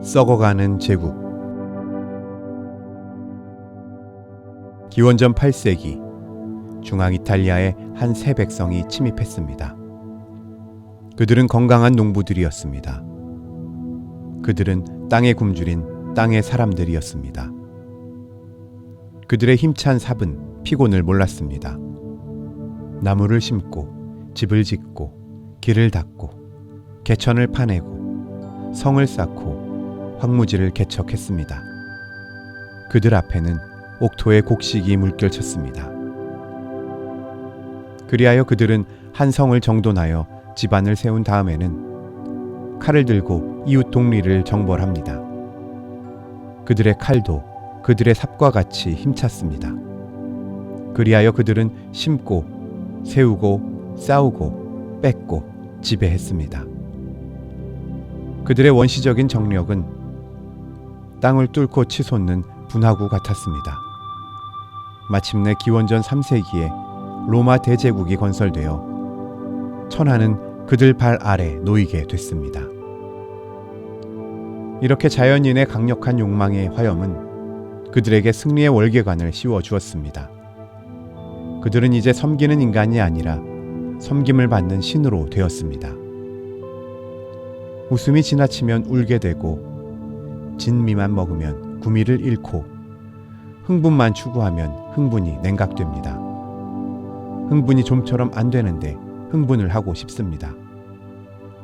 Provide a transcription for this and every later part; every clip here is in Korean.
썩어가는 제국. 기원전 8세기 중앙 이탈리아에 한 새 백성이 침입했습니다. 그들은 건강한 농부들이었습니다. 그들은 땅에 굶주린 땅의 사람들이었습니다. 그들의 힘찬 삽은 피곤을 몰랐습니다. 나무를 심고 집을 짓고 길을 닦고 개천을 파내고 성을 쌓고 황무지를 개척했습니다. 그들 앞에는 옥토의 곡식이 물결쳤습니다. 그리하여 그들은 한 성을 정돈하여 집안을 세운 다음에는 칼을 들고 이웃 동리를 정벌합니다. 그들의 칼도 그들의 삽과 같이 힘찼습니다. 그리하여 그들은 심고 세우고 싸우고 뺏고 지배했습니다. 그들의 원시적인 정력은 땅을 뚫고 치솟는 분화구 같았습니다. 마침내 기원전 3세기에 로마 대제국이 건설되어 천하는 그들 발 아래 놓이게 됐습니다. 이렇게 자연인의 강력한 욕망의 화염은 그들에게 승리의 월계관을 씌워 주었습니다. 그들은 이제 섬기는 인간이 아니라 섬김을 받는 신으로 되었습니다. 웃음이 지나치면 울게 되고 진미만 먹으면 구미를 잃고 흥분만 추구하면 흥분이 냉각됩니다. 흥분이 좀처럼 안 되는데 흥분을 하고 싶습니다.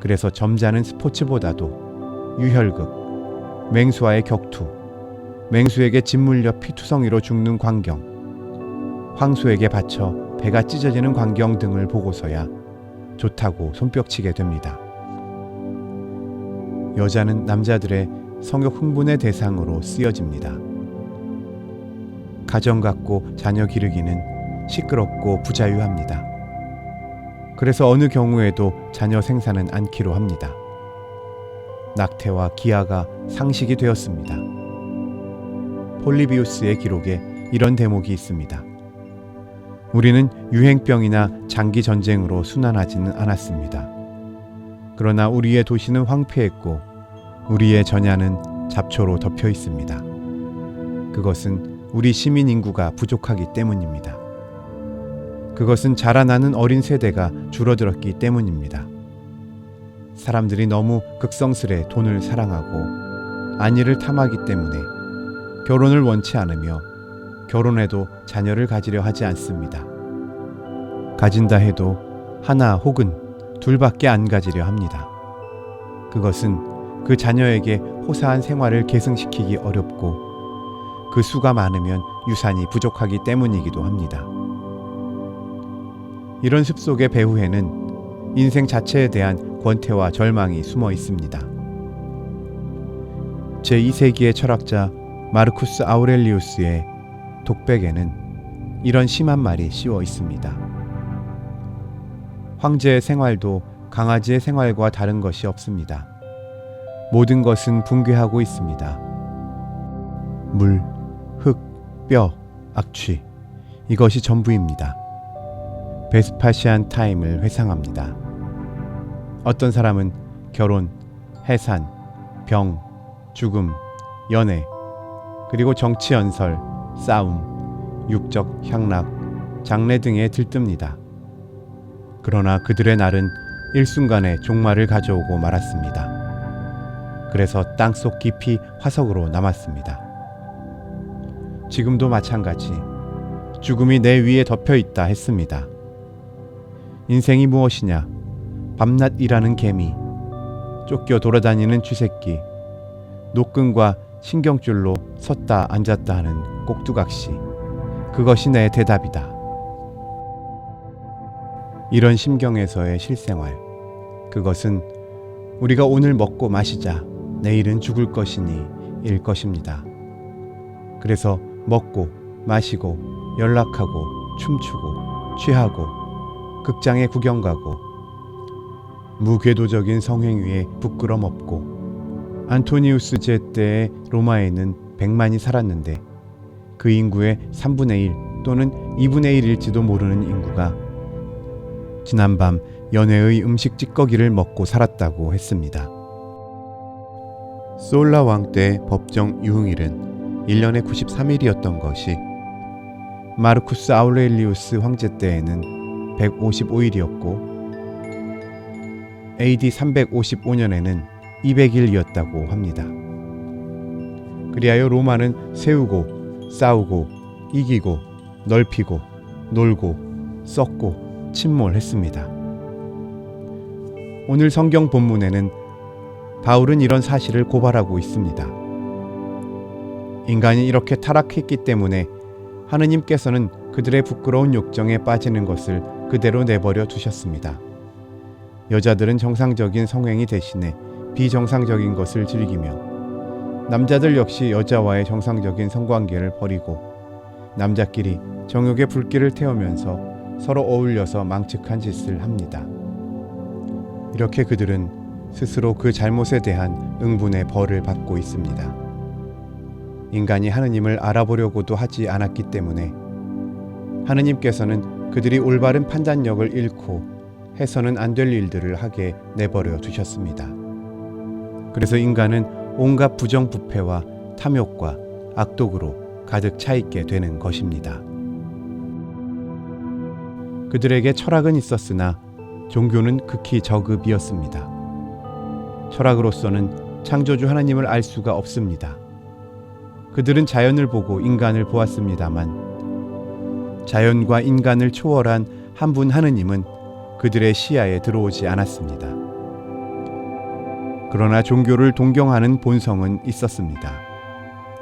그래서 점잖은 스포츠보다도 유혈극, 맹수와의 격투, 맹수에게 짓물려 피투성이로 죽는 광경, 황소에게 받쳐 배가 찢어지는 광경 등을 보고서야 좋다고 손뼉치게 됩니다. 여자는 남자들의 성욕 흥분의 대상으로 쓰여집니다. 가정 갖고 자녀 기르기는 시끄럽고 부자유합니다. 그래서 어느 경우에도 자녀 생산은 않기로 합니다. 낙태와 기아가 상식이 되었습니다. 폴리비우스의 기록에 이런 대목이 있습니다. 우리는 유행병이나 장기 전쟁으로 순환하지는 않았습니다. 그러나 우리의 도시는 황폐했고 우리의 전야는 잡초로 덮여 있습니다. 그것은 우리 시민 인구가 부족하기 때문입니다. 그것은 자라나는 어린 세대가 줄어들었기 때문입니다. 사람들이 너무 극성스레 돈을 사랑하고 안위를 탐하기 때문에 결혼을 원치 않으며 결혼해도 자녀를 가지려 하지 않습니다. 가진다 해도 하나 혹은 둘밖에 안 가지려 합니다. 그것은 그 자녀에게 호사한 생활을 계승시키기 어렵고 그 수가 많으면 유산이 부족하기 때문이기도 합니다. 이런 습속의 배후에는 인생 자체에 대한 권태와 절망이 숨어 있습니다. 제2세기의 철학자 마르쿠스 아우렐리우스의 독백에는 이런 심한 말이 씌워 있습니다. 황제의 생활도 강아지의 생활과 다른 것이 없습니다. 모든 것은 붕괴하고 있습니다. 물, 흙, 뼈, 악취, 이것이 전부입니다. 베스파시안 타임을 회상합니다. 어떤 사람은 결혼, 해산, 병, 죽음, 연애, 그리고 정치 연설, 싸움, 육적 향락, 장래 등에 들뜹니다. 그러나 그들의 날은 일순간에 종말을 가져오고 말았습니다. 그래서 땅속 깊이 화석으로 남았습니다. 지금도 마찬가지 죽음이 내 위에 덮여 있다 했습니다. 인생이 무엇이냐? 밤낮 일하는 개미, 쫓겨 돌아다니는 쥐새끼, 노끈과 신경줄로 섰다 앉았다 하는 꼭두각시, 그것이 내 대답이다. 이런 심경에서의 실생활, 그것은 우리가 오늘 먹고 마시자 내일은 죽을 것이니 일 것입니다. 그래서 먹고 마시고 연락하고 춤추고 취하고 극장에 구경 가고 무궤도적인 성행위에 부끄럼 없고 안토니우스 제 때의 로마에는 100만이 살았는데 그 인구의 3분의 1 또는 2분의 1일지도 모르는 인구가 지난밤 연회의 음식 찌꺼기를 먹고 살았다고 했습니다. 솔라 왕 때 법정 유흥일은 1년에 93일이었던 것이 마르쿠스 아우렐리우스 황제 때에는 155일이었고 AD 355년에는 200일이었다고 합니다. 그리하여 로마는 세우고 싸우고 이기고 넓히고 놀고 썩고 침몰했습니다. 오늘 성경 본문에는 바울은 이런 사실을 고발하고 있습니다. 인간이 이렇게 타락했기 때문에 하느님께서는 그들의 부끄러운 욕정에 빠지는 것을 그대로 내버려 두셨습니다. 여자들은 정상적인 성행위 대신에 비정상적인 것을 즐기며 남자들 역시 여자와의 정상적인 성관계를 버리고 남자끼리 정욕의 불길을 태우면서 서로 어울려서 망측한 짓을 합니다. 이렇게 그들은 스스로 그 잘못에 대한 응분의 벌을 받고 있습니다. 인간이 하느님을 알아보려고도 하지 않았기 때문에 하느님께서는 그들이 올바른 판단력을 잃고 해서는 안 될 일들을 하게 내버려 두셨습니다. 그래서 인간은 온갖 부정부패와 탐욕과 악독으로 가득 차 있게 되는 것입니다. 그들에게 철학은 있었으나 종교는 극히 저급이었습니다. 철학으로서는 창조주 하나님을 알 수가 없습니다. 그들은 자연을 보고 인간을 보았습니다만 자연과 인간을 초월한 한 분 하느님은 그들의 시야에 들어오지 않았습니다. 그러나 종교를 동경하는 본성은 있었습니다.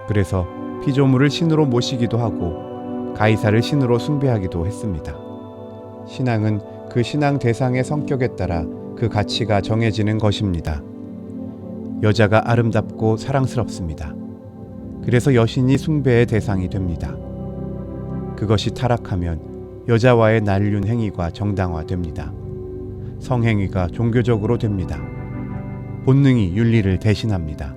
그래서 피조물을 신으로 모시기도 하고 가이사를 신으로 숭배하기도 했습니다. 신앙은 그 신앙 대상의 성격에 따라 그 가치가 정해지는 것입니다. 여자가 아름답고 사랑스럽습니다. 그래서 여신이 숭배의 대상이 됩니다. 그것이 타락하면 여자와의 난륜 행위가 정당화됩니다. 성행위가 종교적으로 됩니다. 본능이 윤리를 대신합니다.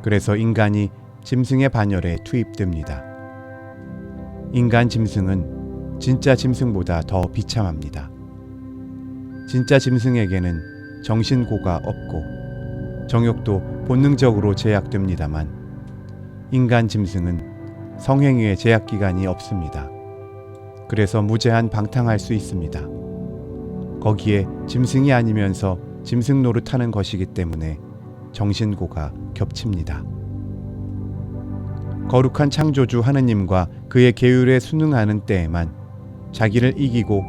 그래서 인간이 짐승의 반열에 투입됩니다. 인간 짐승은 진짜 짐승보다 더 비참합니다. 진짜 짐승에게는 정신고가 없고 정욕도 본능적으로 제약됩니다만 인간 짐승은 성행위의 제약기간이 없습니다. 그래서 무제한 방탕할 수 있습니다. 거기에 짐승이 아니면서 짐승 노릇하는 것이기 때문에 정신고가 겹칩니다. 거룩한 창조주 하느님과 그의 계율에 순응하는 때에만 자기를 이기고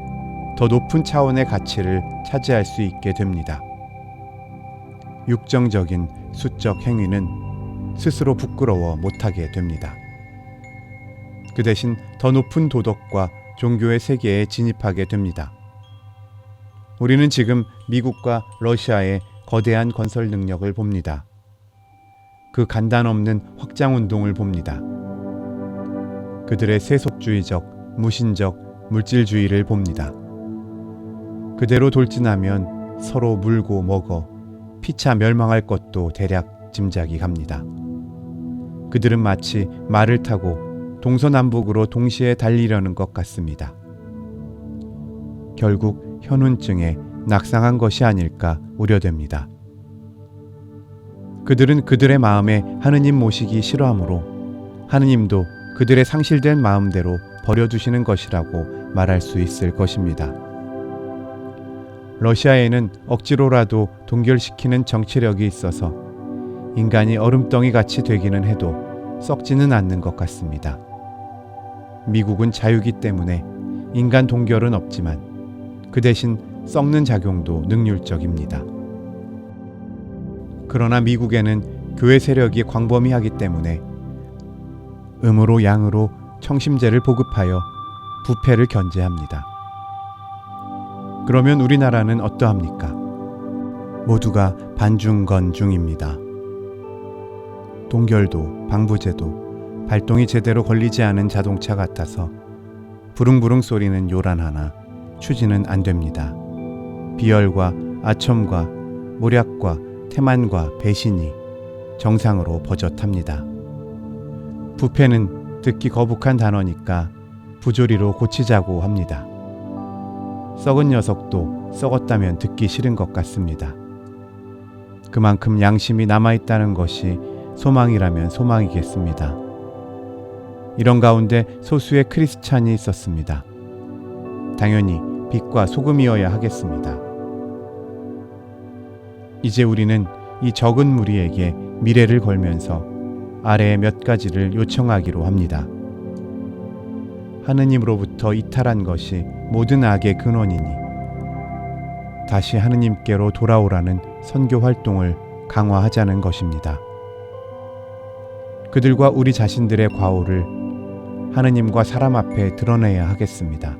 더 높은 차원의 가치를 차지할 수 있게 됩니다. 육정적인 수적 행위는 스스로 부끄러워 못하게 됩니다. 그 대신 더 높은 도덕과 종교의 세계에 진입하게 됩니다. 우리는 지금 미국과 러시아의 거대한 건설 능력을 봅니다. 그 간단 없는 확장 운동을 봅니다. 그들의 세속주의적, 무신적, 물질주의를 봅니다. 그대로 돌진하면 서로 물고 먹어 피차 멸망할 것도 대략 짐작이 갑니다. 그들은 마치 말을 타고 동서남북으로 동시에 달리려는 것 같습니다. 결국 현운증에 낙상한 것이 아닐까 우려됩니다. 그들은 그들의 마음에 하느님 모시기 싫어하므로 하느님도 그들의 상실된 마음대로 버려두시는 것이라고 말할 수 있을 것입니다. 러시아에는 억지로라도 동결시키는 정치력이 있어서 인간이 얼음덩이 같이 되기는 해도 썩지는 않는 것 같습니다. 미국은 자유기 때문에 인간 동결은 없지만 그 대신 썩는 작용도 능률적입니다. 그러나 미국에는 교회 세력이 광범위하기 때문에 음으로 양으로 청심제를 보급하여 부패를 견제합니다. 그러면 우리나라는 어떠합니까? 모두가 반중건중입니다. 동결도 방부제도 발동이 제대로 걸리지 않은 자동차 같아서 부릉부릉 소리는 요란하나 추진은 안 됩니다. 비열과 아첨과 모략과 태만과 배신이 정상으로 버젓합니다. 부패는 듣기 거북한 단어니까 부조리로 고치자고 합니다. 썩은 녀석도 썩었다면 듣기 싫은 것 같습니다. 그만큼 양심이 남아있다는 것이 소망이라면 소망이겠습니다. 이런 가운데 소수의 크리스찬이 있었습니다. 당연히 빛과 소금이어야 하겠습니다. 이제 우리는 이 적은 무리에게 미래를 걸면서 아래의 몇 가지를 요청하기로 합니다. 하느님으로부터 이탈한 것이 모든 악의 근원이니 다시 하느님께로 돌아오라는 선교 활동을 강화하자는 것입니다. 그들과 우리 자신들의 과오를 하느님과 사람 앞에 드러내야 하겠습니다.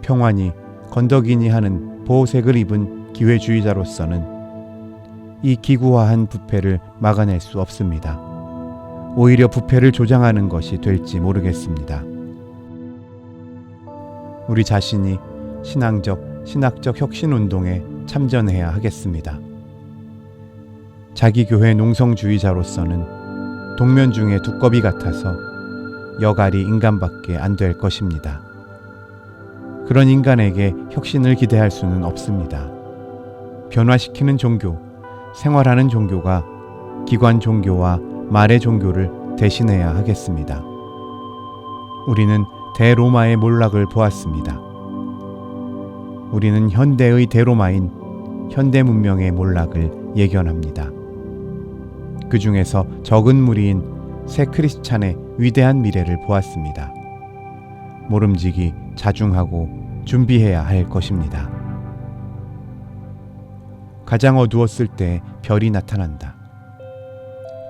평안히 건덕이니 하는 보호색을 입은 기회주의자로서는 이 기구화한 부패를 막아낼 수 없습니다. 오히려 부패를 조장하는 것이 될지 모르겠습니다. 우리 자신이 신학적 혁신운동에 참전해야 하겠습니다. 자기 교회 농성주의자로서는 동면 중에 두꺼비 같아서 여갈이 인간밖에 안 될 것입니다. 그런 인간에게 혁신을 기대할 수는 없습니다. 변화시키는 종교, 생활하는 종교가 기관 종교와 말의 종교를 대신해야 하겠습니다. 우리는 대로마의 몰락을 보았습니다. 우리는 현대의 대로마인 현대 문명의 몰락을 예견합니다. 그 중에서 적은 무리인 새 크리스찬의 위대한 미래를 보았습니다. 모름지기 자중하고 준비해야 할 것입니다. 가장 어두웠을 때 별이 나타난다.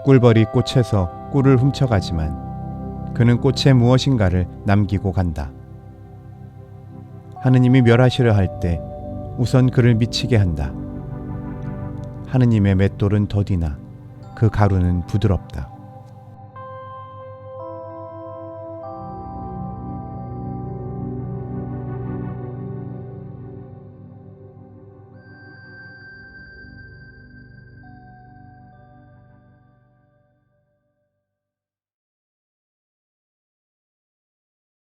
꿀벌이 꽃에서 꿀을 훔쳐가지만 그는 꽃에 무엇인가를 남기고 간다. 하느님이 멸하시려 할 때 우선 그를 미치게 한다. 하느님의 맷돌은 더디나 그 가루는 부드럽다.